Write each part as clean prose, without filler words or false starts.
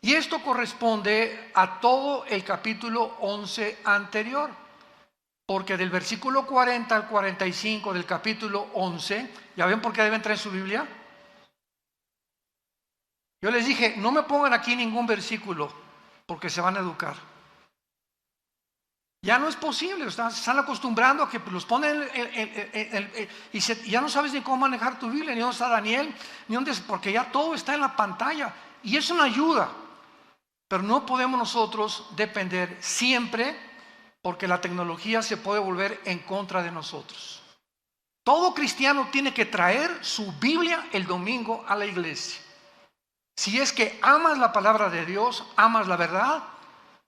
Y esto corresponde a todo el capítulo 11 anterior, porque del versículo 40 al 45 del capítulo 11, ¿ya ven por qué deben traer su Biblia? Yo les dije, no me pongan aquí ningún versículo, porque se van a educar. Ya no es posible, se están acostumbrando a que los ponen y ya no sabes ni cómo manejar tu Biblia, ni dónde está Daniel, ni dónde, porque ya todo está en la pantalla. Y es una ayuda, pero no podemos nosotros depender siempre, porque la tecnología se puede volver en contra de nosotros. Todo cristiano tiene que traer su Biblia el domingo a la iglesia. Si es que amas la palabra de Dios, amas la verdad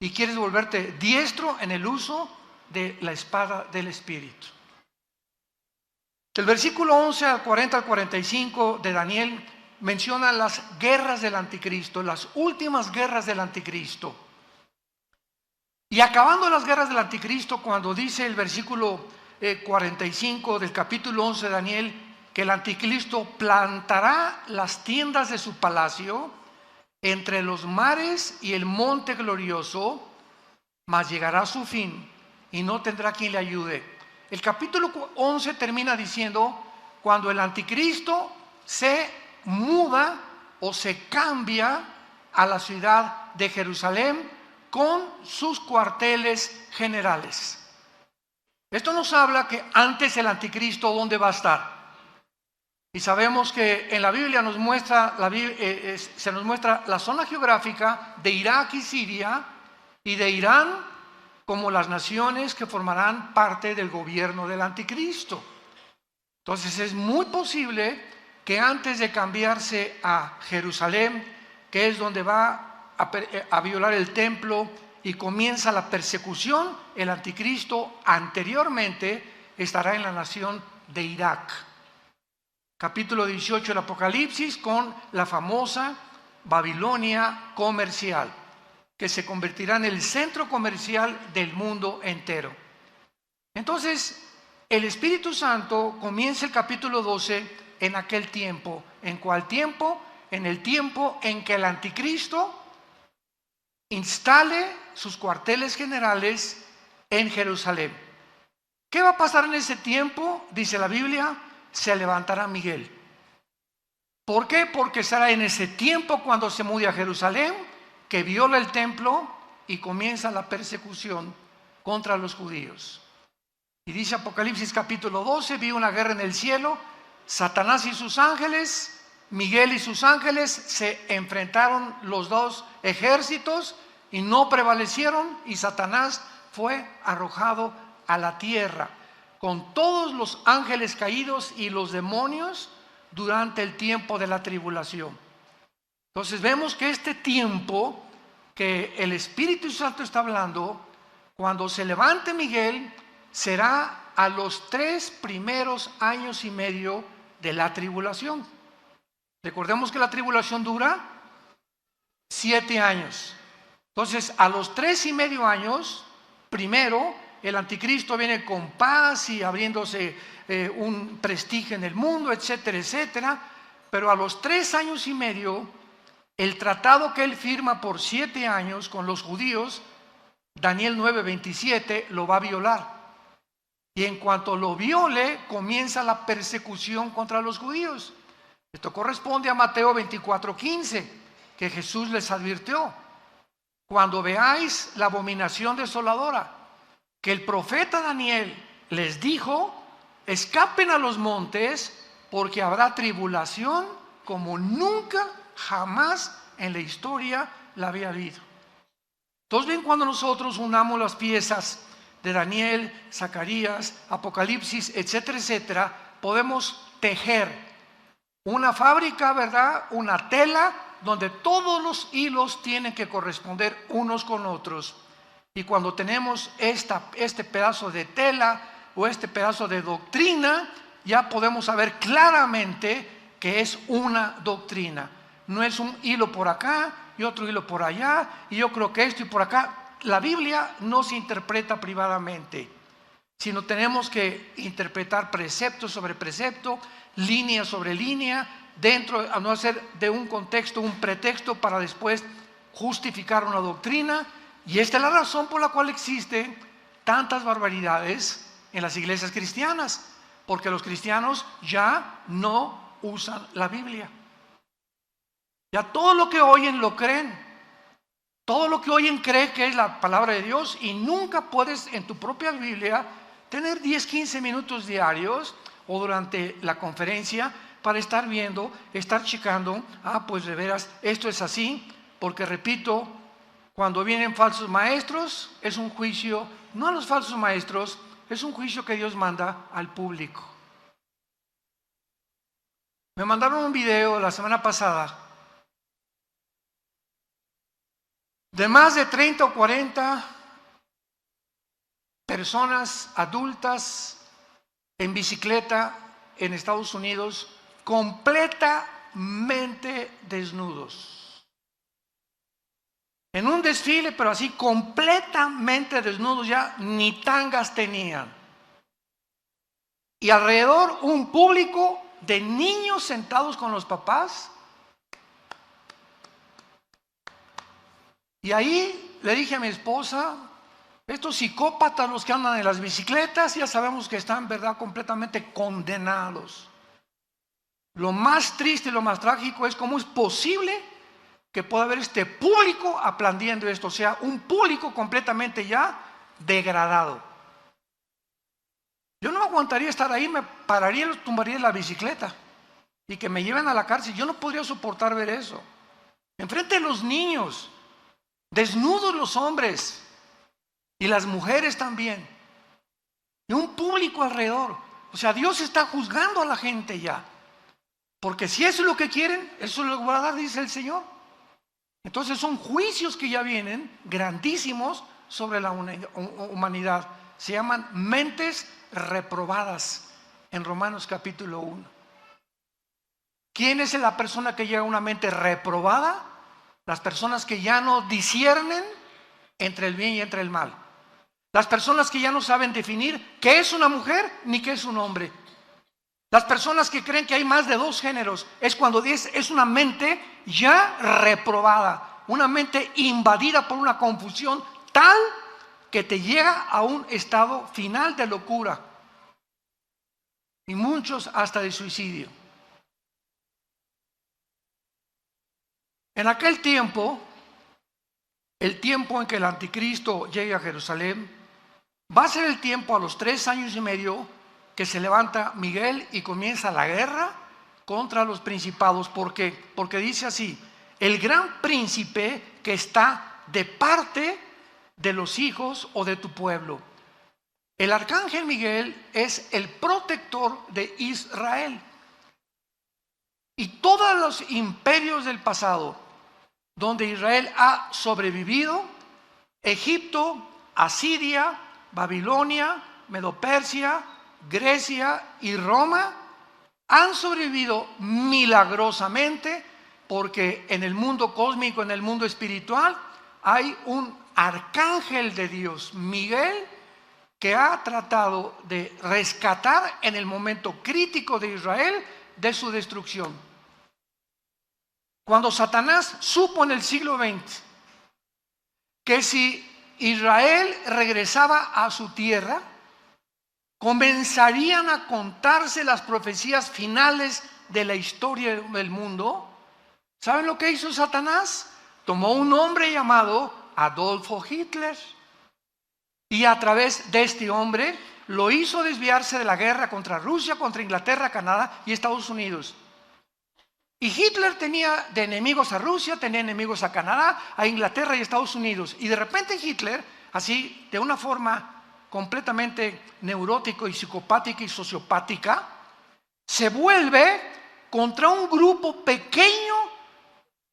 y quieres volverte diestro en el uso de la espada del Espíritu. Del versículo 11 al 40 al 45 de Daniel menciona las guerras del anticristo, las últimas guerras del anticristo. Y acabando las guerras del anticristo, cuando dice el versículo 45 del capítulo 11 de Daniel, que el anticristo plantará las tiendas de su palacio entre los mares y el monte glorioso, mas llegará a su fin y no tendrá quien le ayude. El capítulo 11 termina diciendo, cuando el anticristo se muda o se cambia a la ciudad de Jerusalén con sus cuarteles generales. Esto nos habla que antes el anticristo, ¿dónde va a estar? Y sabemos que en la Biblia se nos muestra la zona geográfica de Irak y Siria y de Irán como las naciones que formarán parte del gobierno del anticristo. Entonces es muy posible que antes de cambiarse a Jerusalén, que es donde va a violar el templo y comienza la persecución, el anticristo anteriormente estará en la nación de Irak. Capítulo 18 del Apocalipsis, con la famosa Babilonia comercial, que se convertirá en el centro comercial del mundo entero. Entonces, el Espíritu Santo comienza el capítulo 12 en aquel tiempo. ¿En cuál tiempo? En el tiempo en que el anticristo instale sus cuarteles generales en Jerusalén. ¿Qué va a pasar en ese tiempo? Dice la Biblia, se levantará Miguel. ¿Por qué? Porque será en ese tiempo cuando se mude a Jerusalén, que viola el templo y comienza la persecución contra los judíos. Y dice Apocalipsis capítulo 12, vi una guerra en el cielo, Satanás y sus ángeles, Miguel y sus ángeles se enfrentaron los dos ejércitos y no prevalecieron, y Satanás fue arrojado a la tierra con todos los ángeles caídos y los demonios durante el tiempo de la tribulación. Entonces vemos que este tiempo que el Espíritu Santo está hablando, cuando se levante Miguel, será a los 3 primeros años y medio de la tribulación. Recordemos que la tribulación dura 7 años. Entonces, a los 3 y medio años, primero, el anticristo viene con paz y abriéndose un prestigio en el mundo, etcétera, etcétera. Pero a los 3 años y medio, el tratado que él firma por 7 años con los judíos, Daniel 9:27, lo va a violar. Y en cuanto lo viole, comienza la persecución contra los judíos. Esto corresponde a Mateo 24:15, que Jesús les advirtió: cuando veáis la abominación desoladora, que el profeta Daniel les dijo, escapen a los montes, porque habrá tribulación como nunca, jamás en la historia la había habido. Entonces ven, cuando nosotros unamos las piezas de Daniel, Zacarías, Apocalipsis, etcétera, etcétera, podemos tejer una fábrica, ¿verdad? Una tela donde todos los hilos tienen que corresponder unos con otros. Y cuando tenemos este pedazo de tela o este pedazo de doctrina, ya podemos saber claramente que es una doctrina. No es un hilo por acá y otro hilo por allá, y yo creo que esto y por acá. La Biblia no se interpreta privadamente, sino tenemos que interpretar precepto sobre precepto, línea sobre línea, dentro, a no hacer de un contexto un pretexto para después justificar una doctrina, y esta es la razón por la cual existen tantas barbaridades en las iglesias cristianas, porque los cristianos ya no usan la Biblia. Ya todo lo que oyen lo creen. Todo lo que oyen cree que es la palabra de Dios, y nunca puedes en tu propia Biblia tener 10, 15 minutos diarios o durante la conferencia para estar viendo, estar checando, pues de veras esto es así, porque repito, cuando vienen falsos maestros es un juicio, no a los falsos maestros, es un juicio que Dios manda al público. Me mandaron un video la semana pasada de más de 30 o 40 personas adultas en bicicleta en Estados Unidos, completamente desnudos. En un desfile, pero así completamente desnudos, ya ni tangas tenían. Y alrededor un público de niños sentados con los papás. Y ahí le dije a mi esposa, estos psicópatas, los que andan en las bicicletas, ya sabemos que están, ¿verdad?, completamente condenados. Lo más triste y lo más trágico es cómo es posible que pueda haber este público aplaudiendo esto, o sea, un público completamente ya degradado. Yo no aguantaría estar ahí, me pararía y los tumbaría en la bicicleta y que me lleven a la cárcel. Yo no podría soportar ver eso. Enfrente de los niños, desnudos los hombres y las mujeres también, y un público alrededor. O sea, Dios está juzgando a la gente ya, porque si eso es lo que quieren, eso lo va a dar, dice el Señor. Entonces son juicios que ya vienen grandísimos sobre la humanidad. Se llaman mentes reprobadas en Romanos capítulo 1. ¿Quién es la persona que llega a una mente reprobada? Las personas que ya no disciernen entre el bien y entre el mal. Las personas que ya no saben definir qué es una mujer ni qué es un hombre. Las personas que creen que hay más de dos géneros. Es cuando es una mente ya reprobada, una mente invadida por una confusión tal que te llega a un estado final de locura, y muchos hasta de suicidio. En aquel tiempo, el tiempo en que el anticristo llegue a Jerusalén, va a ser el tiempo a los 3 años y medio que se levanta Miguel y comienza la guerra contra los principados. ¿Por qué? Porque dice así: el gran príncipe que está de parte de los hijos o de tu pueblo. El arcángel Miguel es el protector de Israel. Y todos los imperios del pasado donde Israel ha sobrevivido, Egipto, Asiria, Babilonia, Medo-Persia, Grecia y Roma, han sobrevivido milagrosamente, porque en el mundo cósmico, en el mundo espiritual, hay un arcángel de Dios, Miguel, que ha tratado de rescatar en el momento crítico de Israel de su destrucción. Cuando Satanás supo en el siglo XX que si Israel regresaba a su tierra, comenzarían a contarse las profecías finales de la historia del mundo, ¿saben lo que hizo Satanás? Tomó un hombre llamado Adolfo Hitler, y a través de este hombre lo hizo desviarse de la guerra contra Rusia, contra Inglaterra, Canadá y Estados Unidos. Y Hitler tenía de enemigos a Rusia, tenía enemigos a Canadá, a Inglaterra y Estados Unidos. Y de repente Hitler, así de una forma completamente neurótica y psicopática y sociopática, se vuelve contra un grupo pequeño,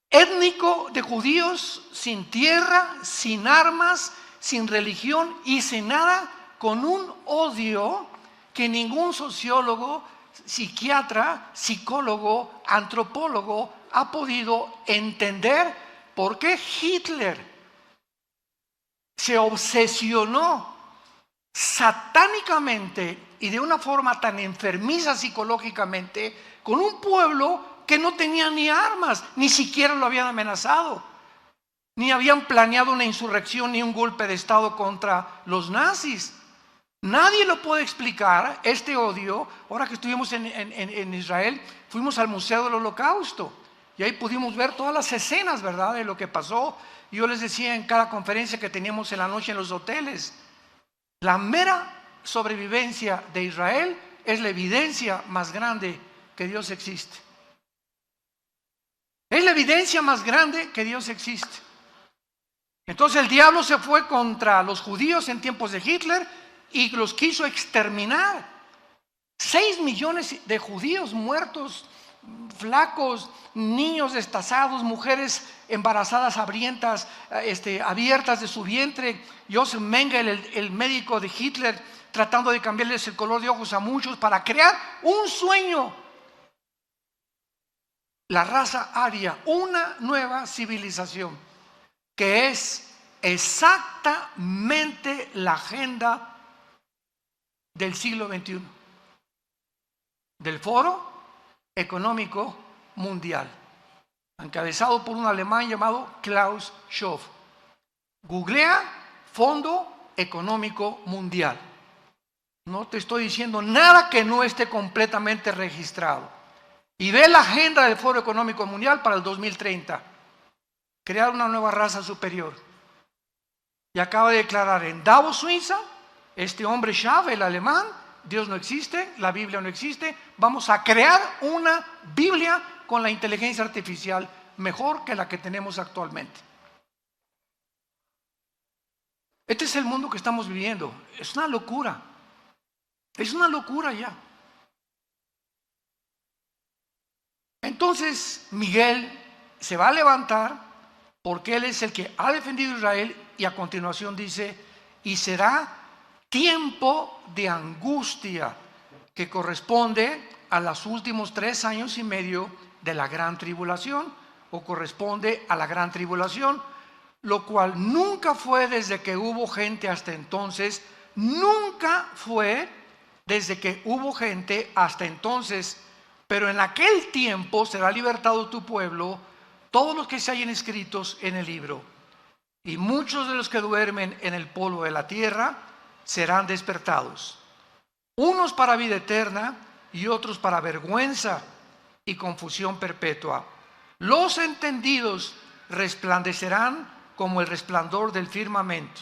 étnico, de judíos sin tierra, sin armas, sin religión y sin nada, con un odio que ningún sociólogo, psiquiatra, psicólogo, antropólogo ha podido entender. ¿Por qué Hitler se obsesionó satánicamente y de una forma tan enfermiza psicológicamente con un pueblo que no tenía ni armas, ni siquiera lo habían amenazado? ni habían planeado una insurrección ni un golpe de estado contra los nazis. Nadie lo puede explicar, este odio. Ahora que estuvimos en Israel, fuimos al Museo del Holocausto y ahí pudimos ver todas las escenas, ¿verdad?, de lo que pasó. Yo les decía en cada conferencia que teníamos en la noche en los hoteles, la mera sobrevivencia de Israel es la evidencia más grande que Dios existe. Es la evidencia más grande que Dios existe. Entonces el diablo se fue contra los judíos en tiempos de Hitler y los quiso exterminar. 6 millones de judíos muertos, flacos, niños destazados, mujeres embarazadas hambrientas, abiertas de su vientre. Joseph Mengele, el médico de Hitler, tratando de cambiarles el color de ojos a muchos para crear un sueño. La raza aria, una nueva civilización que es exactamente la agenda del siglo XXI, del Foro Económico Mundial, encabezado por un alemán llamado Klaus Schwab. Googlea Fondo Económico Mundial. No te estoy diciendo nada que no esté completamente registrado. Y ve la agenda del Foro Económico Mundial para el 2030. Crear una nueva raza superior. Y acaba de declarar en Davos, Suiza, este hombre Schwab, el alemán: Dios no existe, la Biblia no existe, vamos a crear una Biblia con la inteligencia artificial mejor que la que tenemos actualmente. Este es el mundo que estamos viviendo. Es una locura. Es una locura ya. Entonces Miguel se va a levantar porque él es el que ha defendido a Israel, y a continuación dice: y será tiempo de angustia que corresponde a los últimos 3 años y medio de la gran tribulación, o corresponde a la gran tribulación, lo cual nunca fue desde que hubo gente hasta entonces, nunca fue desde que hubo gente hasta entonces. Pero en aquel tiempo será libertado tu pueblo, todos los que se hallen escritos en el libro. Y muchos de los que duermen en el polvo de la tierra serán despertados. Unos para vida eterna y otros para vergüenza y confusión perpetua. Los entendidos resplandecerán como el resplandor del firmamento,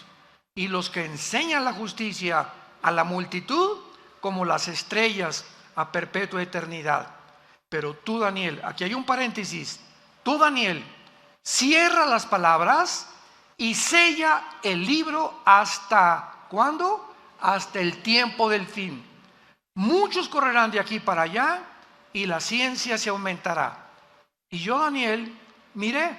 y los que enseñan la justicia a la multitud como las estrellas a perpetua eternidad. Pero tú, Daniel, aquí hay un paréntesis, tú, Daniel, cierra las palabras y sella el libro hasta ¿cuándo? Hasta el tiempo del fin. Muchos correrán de aquí para allá y la ciencia se aumentará. Y yo, Daniel, miré,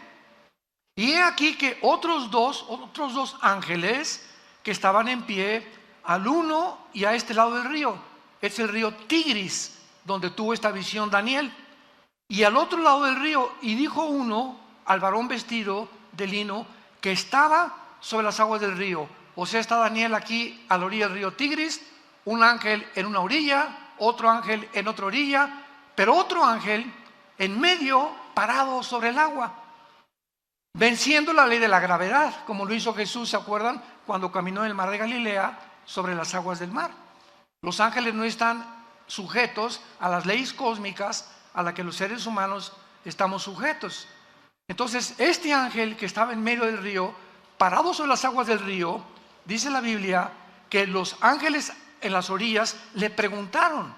y he aquí que otros dos ángeles que estaban en pie, al uno y a este lado del río, es el río Tigris, donde tuvo esta visión Daniel, y al otro lado del río, y dijo uno al varón vestido de lino que estaba sobre las aguas del río. O sea, está Daniel aquí a la orilla del río Tigris, un ángel en una orilla, otro ángel en otra orilla, pero otro ángel en medio, parado sobre el agua, venciendo la ley de la gravedad, como lo hizo Jesús, ¿se acuerdan? Cuando caminó en el mar de Galilea sobre las aguas del mar. Los ángeles no están sujetos a las leyes cósmicas a las que los seres humanos estamos sujetos. Entonces, este ángel que estaba en medio del río, parado sobre las aguas del río, dice la Biblia que los ángeles en las orillas le preguntaron,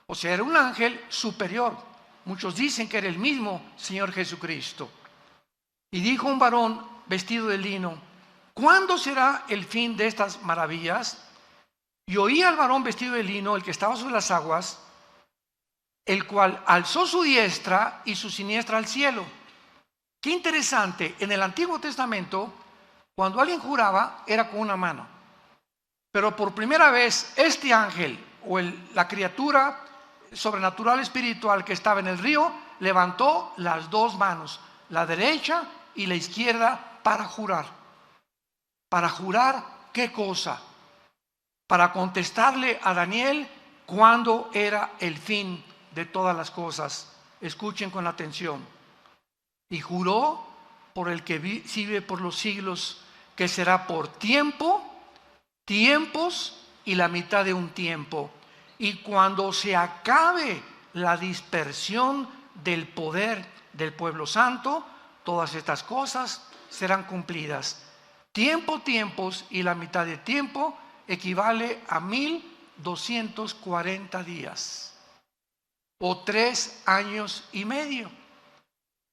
o sea, era un ángel superior. Muchos dicen que era el mismo Señor Jesucristo. Y dijo un varón vestido de lino: ¿cuándo será el fin de estas maravillas? Y oí al varón vestido de lino, el que estaba sobre las aguas, el cual alzó su diestra y su siniestra al cielo. Qué interesante, en el Antiguo Testamento, cuando alguien juraba, era con una mano. Pero por primera vez, este ángel, o la criatura sobrenatural espiritual que estaba en el río, levantó las 2 manos, la derecha y la izquierda, para jurar. ¿Para jurar qué cosa? Para contestarle a Daniel cuándo era el fin de todas las cosas. Escuchen con atención. Y juró por el que vive por los siglos, que será por tiempo, tiempos y la mitad de un tiempo. Y cuando se acabe la dispersión del poder del pueblo santo, todas estas cosas serán cumplidas. Tiempo, tiempos y la mitad de tiempo equivale a 1240 días o 3 años y medio.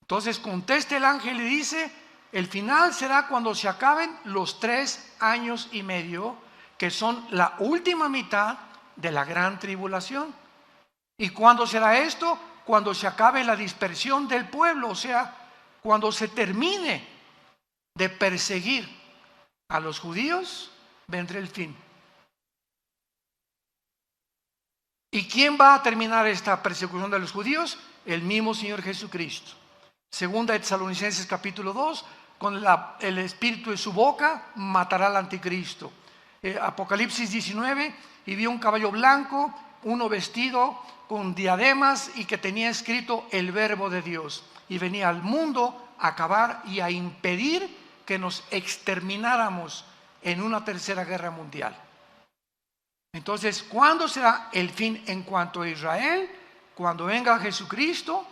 Entonces contesta el ángel y dice: el final será cuando se acaben los 3 años y medio, que son la última mitad de la gran tribulación. ¿Y cuándo será esto? Cuando se acabe la dispersión del pueblo, o sea, cuando se termine de perseguir a los judíos, vendrá el fin. ¿Y quién va a terminar esta persecución de los judíos? El mismo Señor Jesucristo. Segunda de Tesalonicenses capítulo 2, con el espíritu de su boca matará al anticristo. Apocalipsis 19, y vio un caballo blanco, uno vestido con diademas y que tenía escrito el verbo de Dios. Y venía al mundo a acabar y a impedir que nos extermináramos en una tercera guerra mundial. Entonces, ¿cuándo será el fin en cuanto a Israel? Cuando venga Jesucristo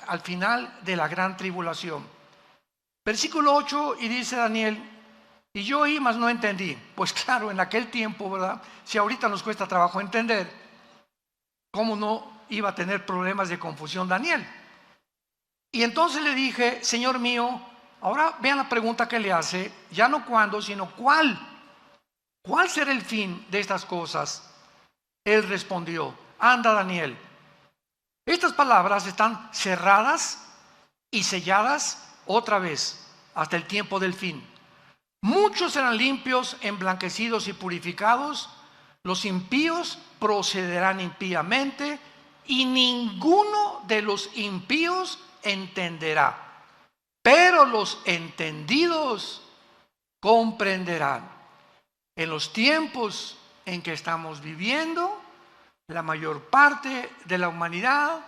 al final de la gran tribulación. Versículo 8, y dice Daniel: y yo oí, mas no entendí. Pues claro, en aquel tiempo, ¿verdad? Si ahorita nos cuesta trabajo entender, ¿cómo no iba a tener problemas de confusión Daniel? Y entonces le dije: Señor mío, ahora vean la pregunta que le hace, ya no cuándo, sino cuál. ¿Cuál será el fin de estas cosas? Él respondió: anda, Daniel, estas palabras están cerradas y selladas otra vez hasta el tiempo del fin. Muchos serán limpios, emblanquecidos y purificados. Los impíos procederán impíamente, y ninguno de los impíos entenderá. Pero los entendidos comprenderán. En los tiempos en que estamos viviendo, la mayor parte de la humanidad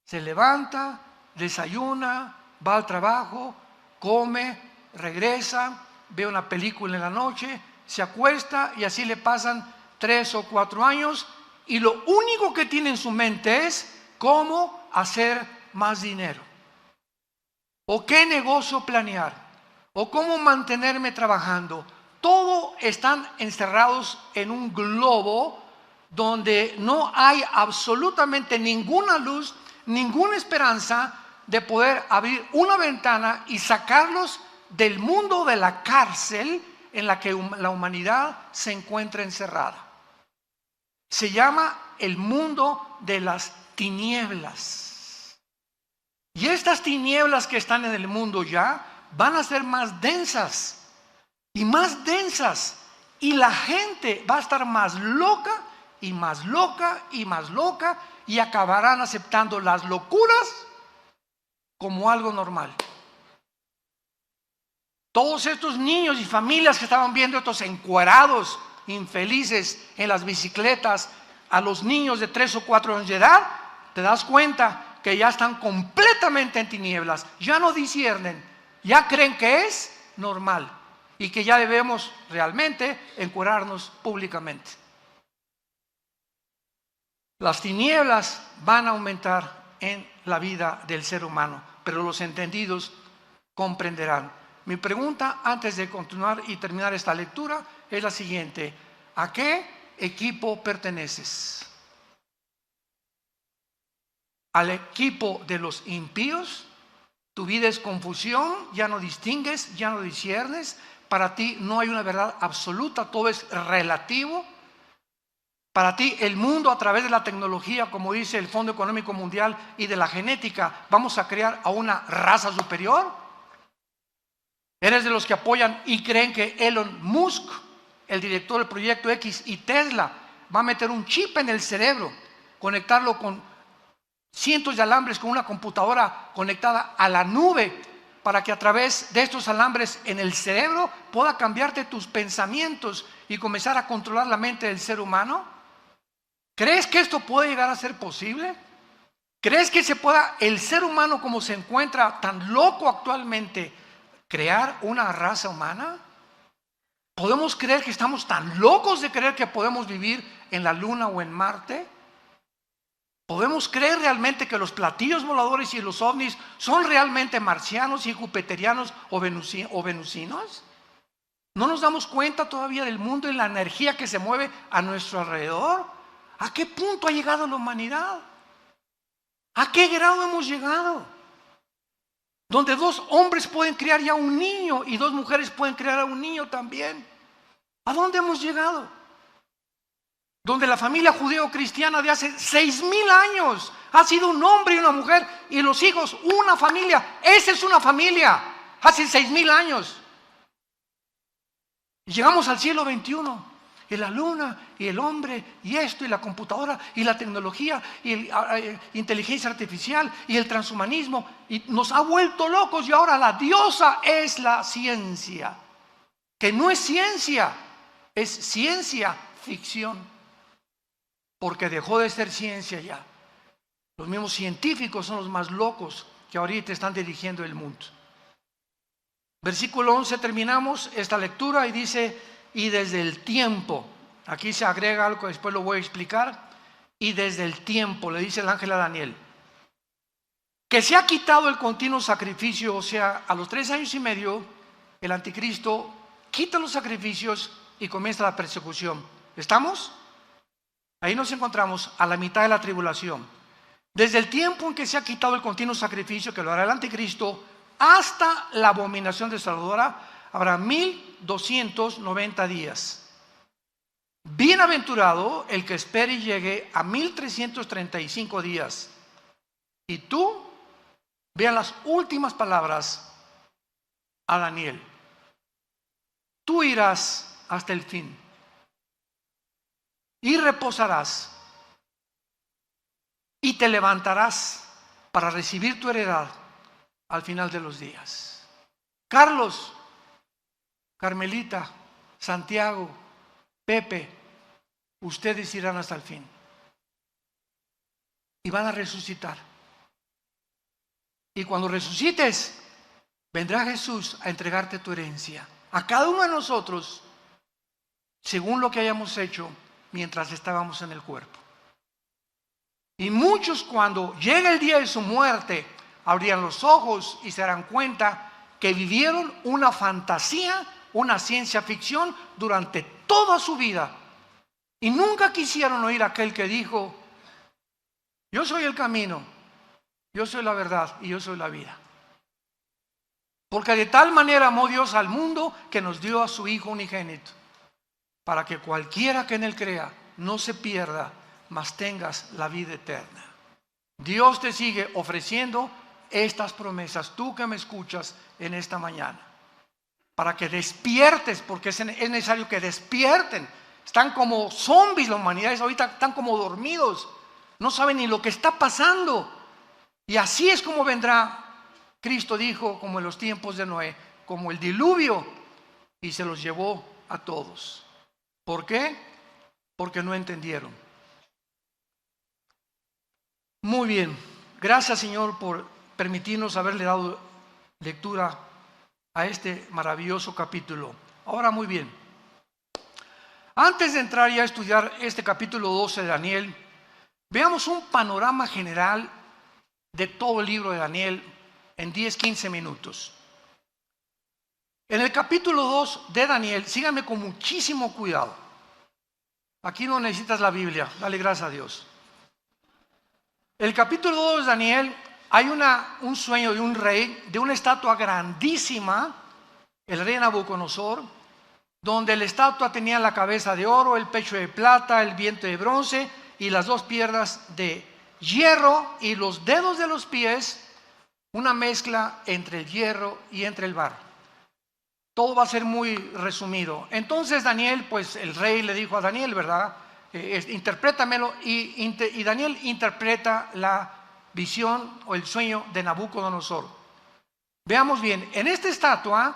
se levanta, desayuna, va al trabajo, come, regresa, ve una película en la noche, se acuesta, y así le pasan 3 o 4 años, y lo único que tiene en su mente es cómo hacer más dinero, o qué negocio planear, o cómo mantenerme trabajando. Todo están encerrados en un globo donde no hay absolutamente ninguna luz, ninguna esperanza de poder abrir una ventana y sacarlos del mundo de la cárcel en la que la humanidad se encuentra encerrada. Se llama el mundo de las tinieblas. Y estas tinieblas que están en el mundo ya van a ser más densas y más densas, y la gente va a estar más loca y más loca y más loca, y acabarán aceptando las locuras como algo normal. Todos estos niños y familias que estaban viendo estos encuerados infelices en las bicicletas, a los niños de 3 o 4 años de edad, te das cuenta que ya están completamente en tinieblas, ya no disciernen, ya creen que es normal y que ya debemos realmente encuerarnos públicamente. Las tinieblas van a aumentar en la vida del ser humano, pero los entendidos comprenderán. Mi pregunta antes de continuar y terminar esta lectura es la siguiente: ¿a qué equipo perteneces? ¿Al equipo de los impíos? Tu vida es confusión, ya no distingues, ya no disciernes. Para ti no hay una verdad absoluta, todo es relativo. Para ti el mundo, a través de la tecnología, como dice el Fondo Económico Mundial, y de la genética, vamos a crear a una raza superior. Eres de los que apoyan y creen que Elon Musk, el director del Proyecto X, y Tesla va a meter un chip en el cerebro, conectarlo con cientos de alambres, con una computadora conectada a la nube, para que a través de estos alambres en el cerebro pueda cambiarte tus pensamientos y comenzar a controlar la mente del ser humano. ¿Crees que esto puede llegar a ser posible? ¿Crees que se pueda el ser humano como se encuentra tan loco actualmente crear una raza humana? ¿Podemos creer que estamos tan locos de creer que podemos vivir en la Luna o en Marte? ¿Podemos creer realmente que los platillos voladores y los ovnis son realmente marcianos y jupiterianos o venusinos? ¿No nos damos cuenta todavía del mundo y la energía que se mueve a nuestro alrededor? ¿A qué punto ha llegado la humanidad? ¿A qué grado hemos llegado? Donde 2 hombres pueden criar ya un niño y 2 mujeres pueden criar a un niño también. ¿A dónde hemos llegado? Donde la familia judeo-cristiana de hace 6,000 años ha sido un hombre y una mujer y los hijos, una familia. Esa es una familia, hace 6,000 años. Y llegamos al siglo XXI, y la luna, y el hombre, y esto, y la computadora, y la tecnología, y la inteligencia artificial, y el transhumanismo, y nos ha vuelto locos, y ahora la diosa es la ciencia, que no es ciencia, es ciencia ficción, porque dejó de ser ciencia ya. Los mismos científicos son los más locos que ahorita están dirigiendo el mundo. Versículo 11, terminamos esta lectura y dice, y desde el tiempo, aquí se agrega algo que después lo voy a explicar, y desde el tiempo, le dice el ángel a Daniel, que se ha quitado el continuo sacrificio, o sea, a los 3 años y medio, el anticristo quita los sacrificios y comienza la persecución. ¿Estamos? Ahí nos encontramos a la mitad de la tribulación. Desde el tiempo en que se ha quitado el continuo sacrificio, que lo hará el anticristo, hasta la abominación desoladora, habrá 1290 días. Bienaventurado el que espere y llegue a 1335 días. Y tú, vean las últimas palabras a Daniel. Tú irás hasta el fin y reposarás y te levantarás para recibir tu heredad al final de los días. Carlos, Carmelita, Santiago, Pepe, ustedes irán hasta el fin y van a resucitar. Y cuando resucites, vendrá Jesús a entregarte tu herencia a cada uno de nosotros según lo que hayamos hecho mientras estábamos en el cuerpo. Y muchos, cuando llegue el día de su muerte, abrirán los ojos y se darán cuenta que vivieron una fantasía, una ciencia ficción durante toda su vida. Y nunca quisieron oír a aquel que dijo, yo soy el camino, yo soy la verdad y yo soy la vida. Porque de tal manera amó Dios al mundo que nos dio a su Hijo unigénito, para que cualquiera que en él crea no se pierda, mas tengas la vida eterna. Dios te sigue ofreciendo estas promesas, tú que me escuchas en esta mañana, para que despiertes, porque es necesario que despierten. Están como zombies la humanidad, ahorita están como dormidos, no saben ni lo que está pasando. Y así es como vendrá, Cristo dijo, como en los tiempos de Noé, como el diluvio, y se los llevó a todos. ¿Por qué? Porque no entendieron. Muy bien, gracias Señor por permitirnos haberle dado lectura a este maravilloso capítulo. Ahora muy bien, antes de entrar ya a estudiar este capítulo 12 de Daniel, veamos un panorama general de todo el libro de Daniel en 10-15 minutos. En el capítulo 2 de Daniel, síganme con muchísimo cuidado. Aquí no necesitas la Biblia, dale gracias a Dios. El capítulo 2 de Daniel, hay un sueño de un rey, de una estatua grandísima, el rey Nabucodonosor, donde la estatua tenía la cabeza de oro, el pecho de plata, el vientre de bronce y las 2 piernas de hierro y los dedos de los pies, una mezcla entre el hierro y entre el barro. Todo va a ser muy resumido. Entonces Daniel, pues el rey le dijo a Daniel, ¿verdad? Interprétamelo, y Daniel interpreta la visión o el sueño de Nabucodonosor. Veamos bien, en esta estatua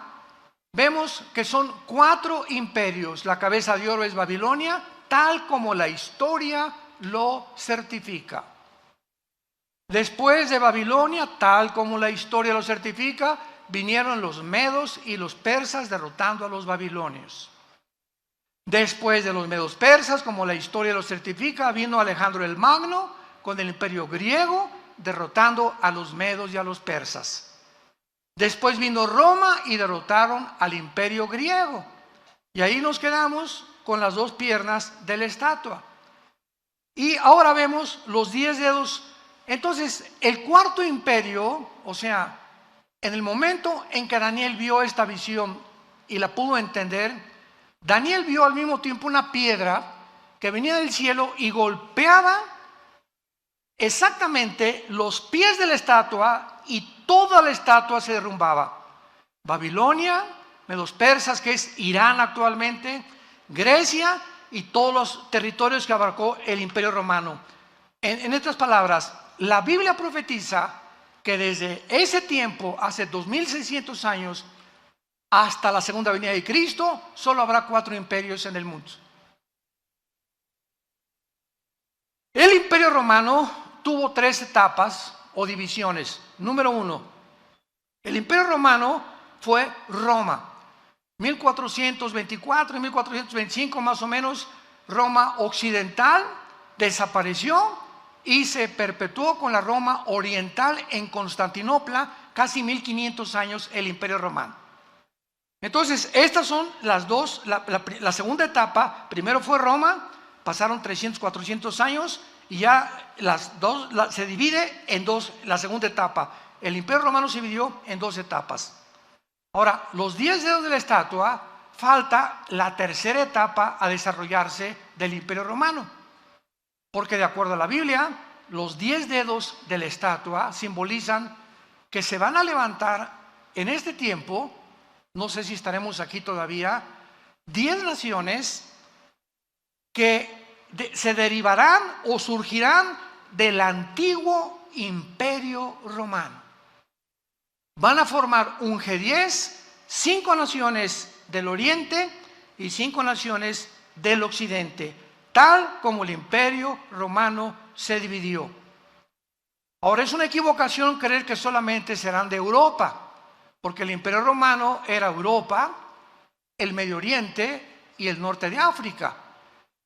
vemos que son 4 imperios. La cabeza de oro es Babilonia, tal como la historia lo certifica. Después de Babilonia, tal como la historia lo certifica, vinieron los medos y los persas derrotando a los babilonios. Después de los medos persas, como la historia lo certifica, vino Alejandro el Magno con el imperio griego, derrotando a los medos y a los persas. Después vino Roma y derrotaron al imperio griego. Y ahí nos quedamos con las dos piernas de la estatua. Y ahora vemos los 10 dedos. Entonces, el cuarto imperio, o sea, en el momento en que Daniel vio esta visión y la pudo entender, Daniel vio al mismo tiempo una piedra que venía del cielo y golpeaba exactamente los pies de la estatua y toda la estatua se derrumbaba. Babilonia, medos persas, que es Irán actualmente, Grecia y todos los territorios que abarcó el Imperio Romano. En estas palabras, la Biblia profetiza que desde ese tiempo, hace 2600 años, hasta la segunda venida de Cristo, solo habrá 4 imperios en el mundo. El Imperio Romano tuvo 3 etapas o divisiones. Número 1, el Imperio Romano fue Roma. 1424 y 1425 más o menos, Roma occidental desapareció y se perpetuó con la Roma oriental en Constantinopla, casi 1500 años el Imperio Romano. Entonces, estas son las dos, la segunda etapa. Primero fue Roma, pasaron 300, 400 años y ya se divide en dos, la segunda etapa. El Imperio Romano se dividió en 2 etapas. Ahora, los 10 dedos de la estatua, falta la tercera etapa a desarrollarse del Imperio Romano. Porque de acuerdo a la Biblia, los 10 dedos de la estatua simbolizan que se van a levantar en este tiempo, no sé si estaremos aquí todavía, 10 naciones que se derivarán o surgirán del antiguo Imperio Romano. Van a formar un G10, 5 naciones del oriente y 5 naciones del occidente, tal como el Imperio Romano se dividió. Ahora, es una equivocación creer que solamente serán de Europa, porque el Imperio Romano era Europa, el Medio Oriente y el norte de África.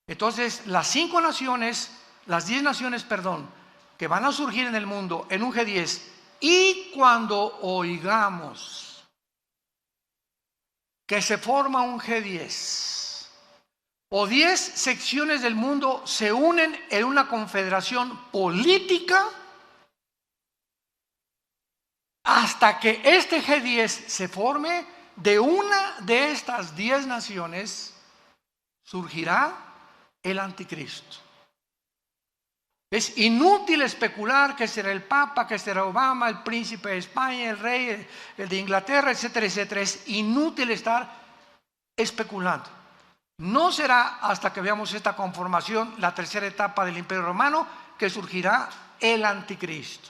Entonces, las 5 naciones, las 10 naciones, perdón, que van a surgir en el mundo en un G10, y cuando oigamos que se forma un G10 o 10 secciones del mundo se unen en una confederación política, hasta que este G10 se forme, de una de estas 10 naciones surgirá el anticristo. Es inútil especular que será el Papa, que será Obama, el príncipe de España, el rey, el de Inglaterra, etcétera, etcétera. Es inútil estar especulando. No será hasta que veamos esta conformación, la tercera etapa del Imperio Romano, que surgirá el anticristo.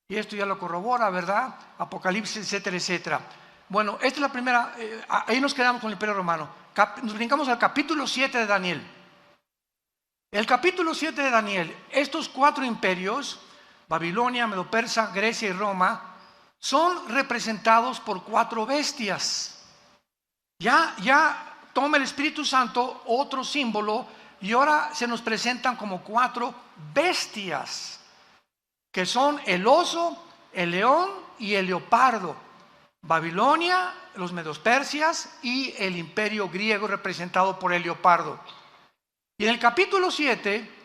Y esto ya lo corrobora, ¿verdad? Apocalipsis, etcétera, etcétera. Bueno, esta es la primera, ahí nos quedamos con el Imperio Romano. Nos brincamos al capítulo 7 de Daniel. El capítulo 7 de Daniel, estos 4 imperios, Babilonia, Medo-Persa, Grecia y Roma, son representados por 4 bestias. Ya toma el Espíritu Santo otro símbolo y ahora se nos presentan como 4 bestias, que son el oso, el león y el leopardo. Babilonia, los medos persias y el imperio griego representado por el leopardo. Y en el capítulo 7,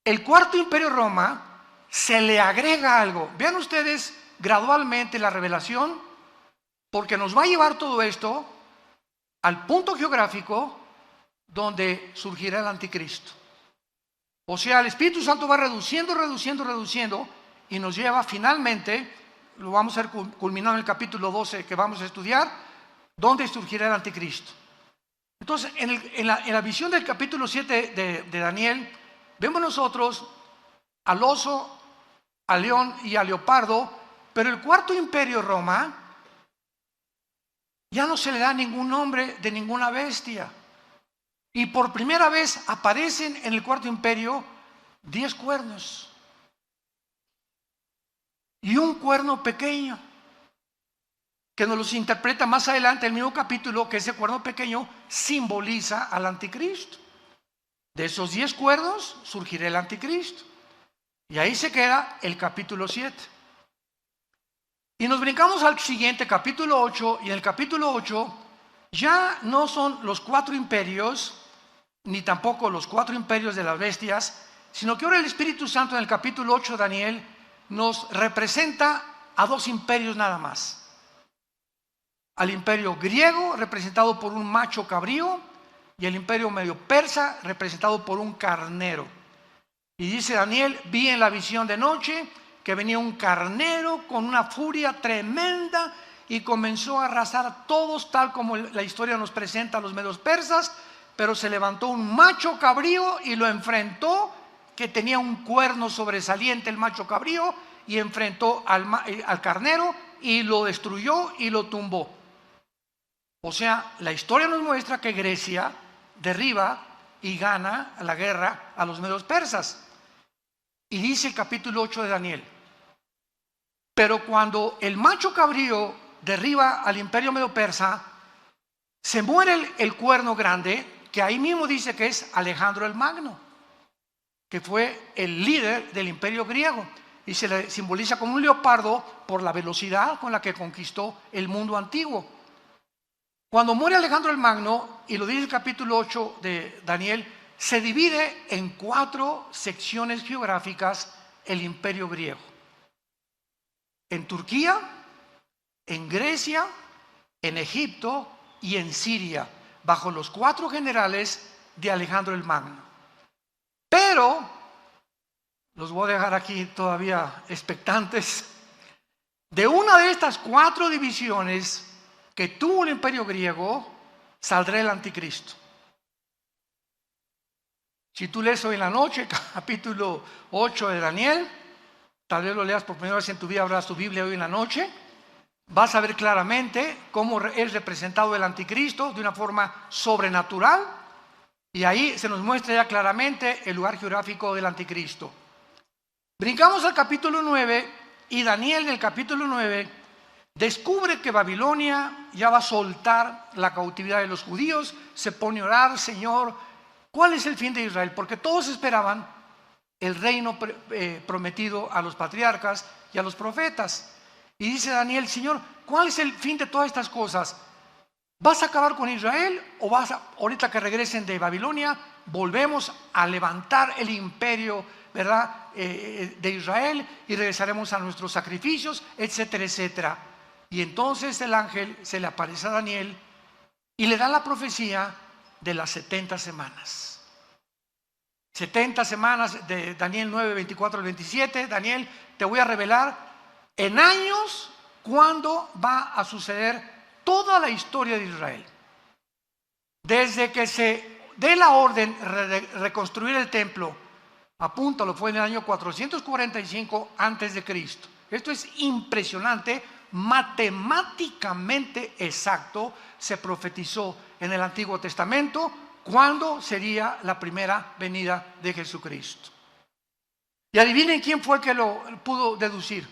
el cuarto imperio Roma, se le agrega algo. Vean ustedes gradualmente la revelación, porque nos va a llevar todo esto al punto geográfico donde surgirá el anticristo. O sea, el Espíritu Santo va reduciendo y nos lleva finalmente, lo vamos a ver culminado en el capítulo 12 que vamos a estudiar, donde surgirá el anticristo. Entonces, en la visión del capítulo 7 de Daniel, vemos nosotros al oso, al león y al leopardo, pero el cuarto imperio Roma ya no se le da ningún nombre de ninguna bestia. Y por primera vez aparecen en el cuarto imperio 10 cuernos. y un cuerno pequeño, que nos los interpreta más adelante el mismo capítulo, que ese cuerno pequeño simboliza al anticristo. De esos 10 cuernos surgirá el anticristo. Y ahí se queda el capítulo 7. Y nos brincamos al siguiente, capítulo 8, y en el capítulo 8 ya no son los 4 imperios, ni tampoco los 4 imperios de las bestias, sino que ahora el Espíritu Santo en el capítulo 8 de Daniel nos representa a 2 imperios nada más. Al imperio griego, representado por un macho cabrío, y el imperio medio persa, representado por un carnero. Y dice Daniel: vi en la visión de noche que venía un carnero con una furia tremenda y comenzó a arrasar a todos, tal como la historia nos presenta a los medios persas. Pero se levantó un macho cabrío y lo enfrentó, que tenía un cuerno sobresaliente el macho cabrío, y enfrentó al carnero y lo destruyó y lo tumbó. O sea, la historia nos muestra que Grecia derriba y gana la guerra a los medios persas. Y dice el capítulo 8 de Daniel: pero cuando el macho cabrío derriba al imperio medio persa, se muere el cuerno grande, que ahí mismo dice que es Alejandro el Magno, que fue el líder del imperio griego, y se le simboliza como un leopardo por la velocidad con la que conquistó el mundo antiguo. Cuando muere Alejandro el Magno, y lo dice el capítulo 8 de Daniel, se divide en 4 secciones geográficas el imperio griego: en Turquía, en Grecia, en Egipto y en Siria, bajo los 4 generales de Alejandro el Magno. Pero los voy a dejar aquí todavía expectantes. De una de estas 4 divisiones que tuvo el imperio griego, saldrá el anticristo. Si tú lees hoy en la noche, capítulo 8 de Daniel, tal vez lo leas por primera vez en tu vida, abras tu Biblia hoy en la noche, vas a ver claramente cómo es representado el anticristo de una forma sobrenatural, y ahí se nos muestra ya claramente el lugar geográfico del anticristo. Brincamos al capítulo 9, y Daniel en el capítulo 9 descubre que Babilonia ya va a soltar la cautividad de los judíos. Se pone a orar: Señor, ¿cuál es el fin de Israel? Porque todos esperaban el reino prometido a los patriarcas y a los profetas. Y dice Daniel: Señor, ¿cuál es el fin de todas estas cosas? ¿Vas a acabar con Israel o ahorita que regresen de Babilonia, volvemos a levantar el imperio, ¿verdad?, de Israel, y regresaremos a nuestros sacrificios, etcétera, etcétera? Y entonces el ángel se le aparece a Daniel y le da la profecía de las 70 semanas. 70 semanas de Daniel 9, 24 al 27. Daniel, te voy a revelar en años cuándo va a suceder toda la historia de Israel. Desde que se dé la orden de reconstruir el templo, apúntalo, fue en el año 445 antes de Cristo. Esto es impresionante, matemáticamente exacto. Se profetizó en el Antiguo Testamento cuándo sería la primera venida de Jesucristo. Y adivinen quién fue el que lo pudo deducir.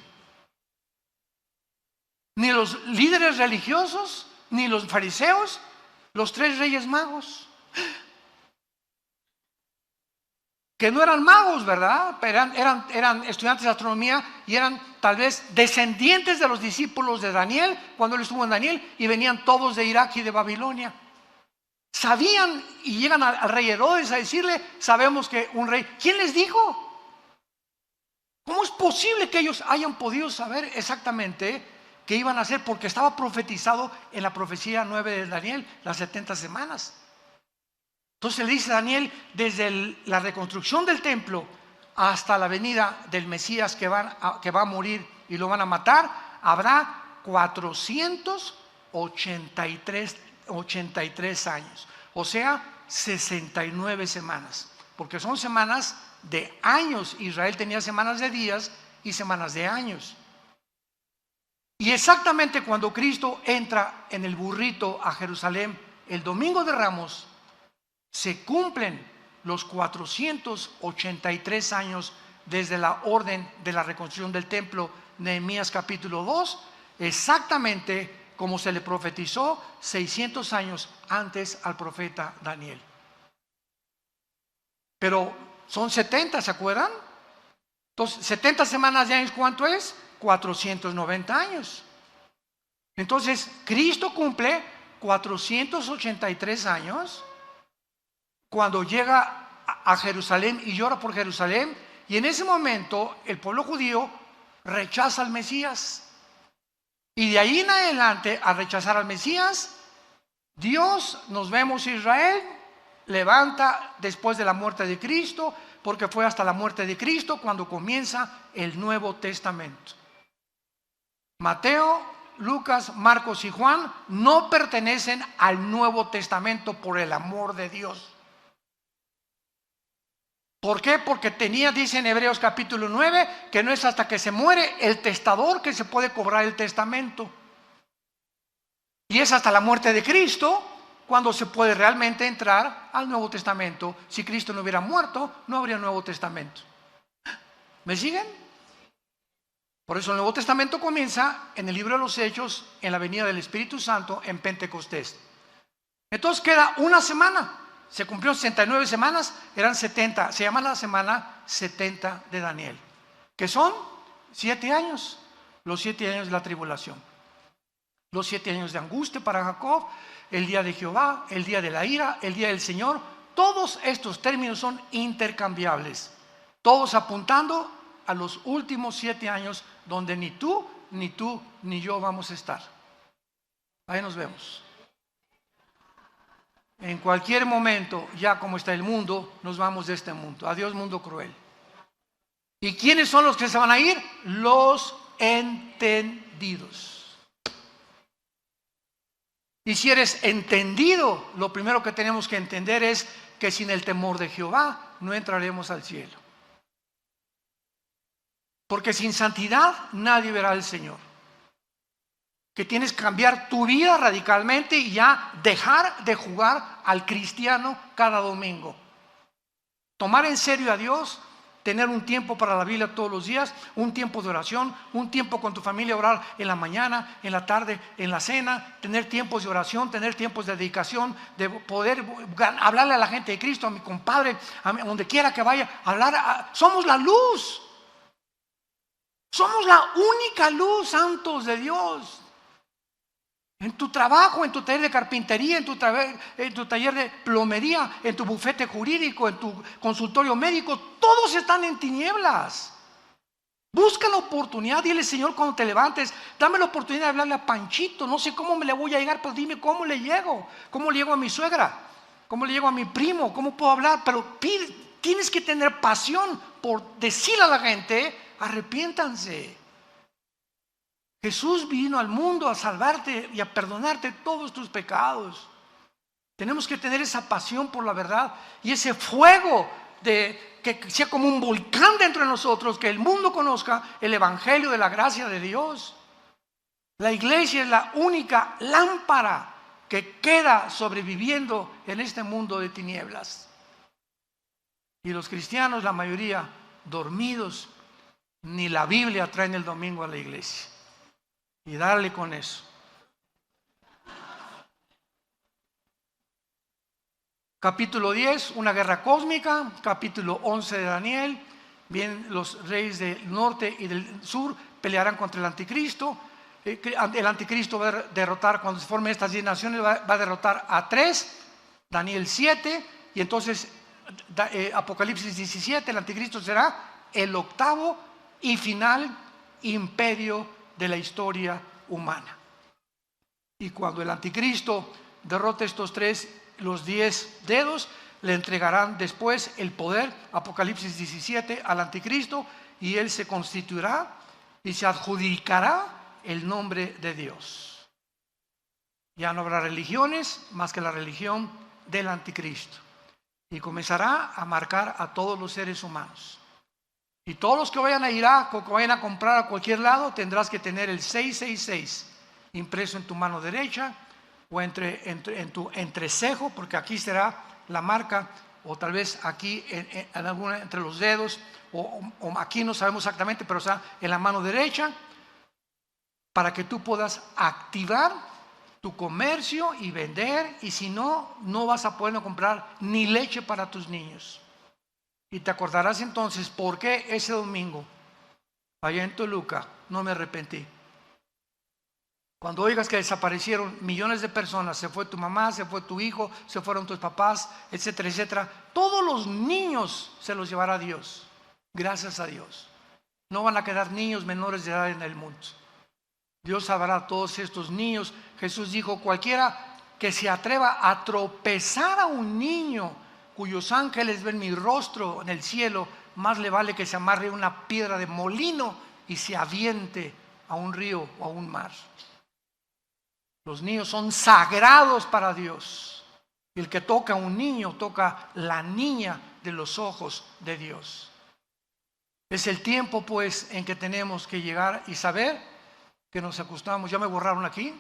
Ni los líderes religiosos, ni los fariseos, los 3 reyes magos. Que no eran magos, ¿verdad? Eran estudiantes de astronomía, y eran tal vez descendientes de los discípulos de Daniel, cuando él estuvo en Daniel, y venían todos de Irak y de Babilonia. Sabían, y llegan al rey Herodes a decirle: sabemos que un rey. ¿Quién les dijo? ¿Cómo es posible que ellos hayan podido saber exactamente qué iban a hacer? Porque estaba profetizado en la profecía 9 de Daniel, las 70 semanas. Entonces le dice a Daniel: desde la reconstrucción del templo hasta la venida del Mesías que va a morir y lo van a matar, habrá 483 años. O sea, 69 semanas. Porque son semanas de años. Israel tenía semanas de días y semanas de años. Y exactamente cuando Cristo entra en el burrito a Jerusalén, el domingo de Ramos, se cumplen los 483 años desde la orden de la reconstrucción del templo Nehemías capítulo 2, exactamente como se le profetizó 600 años antes al profeta Daniel. Pero son 70, ¿se acuerdan? Entonces, 70 semanas de años, ¿cuánto es? 490 años. Entonces, Cristo cumple 483 años cuando llega a Jerusalén y llora por Jerusalén, y en ese momento el pueblo judío rechaza al Mesías. Y de ahí en adelante, al rechazar al Mesías, Dios, nos vemos Israel, levanta después de la muerte de Cristo, porque fue hasta la muerte de Cristo cuando comienza el Nuevo Testamento. Mateo, Lucas, Marcos y Juan no pertenecen al Nuevo Testamento por el amor de Dios. ¿Por qué? Porque dice en Hebreos capítulo 9, que no es hasta que se muere el testador que se puede cobrar el testamento. Y es hasta la muerte de Cristo cuando se puede realmente entrar al Nuevo Testamento. Si Cristo no hubiera muerto, no habría Nuevo Testamento. ¿Me siguen? Por eso el Nuevo Testamento comienza en el libro de los Hechos, en la venida del Espíritu Santo, en Pentecostés. Entonces queda una semana. Se cumplió 69 semanas, eran 70. Se llama la semana 70 de Daniel, que son 7 años. Los 7 años de la tribulación. Los 7 años de angustia para Jacob, el día de Jehová, el día de la ira, el día del Señor. Todos estos términos son intercambiables, todos apuntando a los últimos 7 años donde ni tú, ni yo vamos a estar. Ahí nos vemos. En cualquier momento, ya como está el mundo, nos vamos de este mundo. Adiós, mundo cruel. ¿Y quiénes son los que se van a ir? Los entendidos. Y si eres entendido, lo primero que tenemos que entender es que sin el temor de Jehová no entraremos al cielo. Porque sin santidad nadie verá al Señor. Que tienes que cambiar tu vida radicalmente y ya dejar de jugar al cristiano cada domingo. Tomar en serio a Dios, tener un tiempo para la Biblia todos los días, un tiempo de oración, un tiempo con tu familia, orar en la mañana, en la tarde, en la cena, tener tiempos de oración, tener tiempos de dedicación, de poder hablarle a la gente de Cristo, a mi compadre, a donde quiera que vaya, somos la luz. Somos la única luz, santos de Dios. En tu trabajo, en tu taller de carpintería, en tu taller de plomería, en tu bufete jurídico, en tu consultorio médico, todos están en tinieblas. Busca la oportunidad, dile: Señor, cuando te levantes, dame la oportunidad de hablarle a Panchito. No sé cómo me le voy a llegar, pero dime cómo le llego. ¿Cómo le llego a mi suegra? ¿Cómo le llego a mi primo? ¿Cómo puedo hablar? Pero tienes que tener pasión por decirle a la gente: arrepiéntanse. Jesús vino al mundo a salvarte y a perdonarte todos tus pecados. Tenemos que tener esa pasión por la verdad y ese fuego que sea como un volcán dentro de nosotros, que el mundo conozca el evangelio de la gracia de Dios. La iglesia es la única lámpara que queda sobreviviendo en este mundo de tinieblas. Y los cristianos, la mayoría, dormidos, ni la Biblia traen el domingo a la iglesia. Y darle con eso. Capítulo 10, una guerra cósmica. Capítulo 11 de Daniel. Bien, los reyes del norte y del sur pelearán contra el anticristo. El anticristo va a derrotar, cuando se formen estas 10 naciones, va a derrotar a 3. Daniel 7. Y entonces Apocalipsis 17, el anticristo será el octavo y final imperio de la historia humana. Y cuando el anticristo derrote estos 3, los 10 dedos, le entregarán después el poder, Apocalipsis 17, al anticristo, y él se constituirá y se adjudicará el nombre de Dios. Ya no habrá religiones más que la religión del anticristo, y comenzará a marcar a todos los seres humanos. Y todos los que vayan a Irak o que vayan a comprar a cualquier lado, tendrás que tener el 666 impreso en tu mano derecha o en tu entrecejo, porque aquí será la marca, o tal vez aquí en alguna, entre los dedos, o aquí no sabemos exactamente, pero está en la mano derecha. para que tú puedas activar tu comercio y vender, y si no, no vas a poder comprar ni leche para tus niños. Y te acordarás entonces por qué ese domingo, allá en Toluca, no me arrepentí. Cuando oigas que desaparecieron millones de personas, se fue tu mamá, se fue tu hijo, se fueron tus papás, etcétera, etcétera, todos los niños se los llevará Dios, gracias a Dios. No van a quedar niños menores de edad en el mundo. Dios salvará a todos estos niños. Jesús dijo, cualquiera que se atreva a tropezar a un niño cuyos ángeles ven mi rostro en el cielo, más le vale que se amarre una piedra de molino y se aviente a un río o a un mar. Los niños son sagrados para Dios. Y el que toca a un niño, toca la niña de los ojos de Dios. Es el tiempo, pues, en que tenemos que llegar y saber que nos acostamos. ¿Ya me borraron aquí?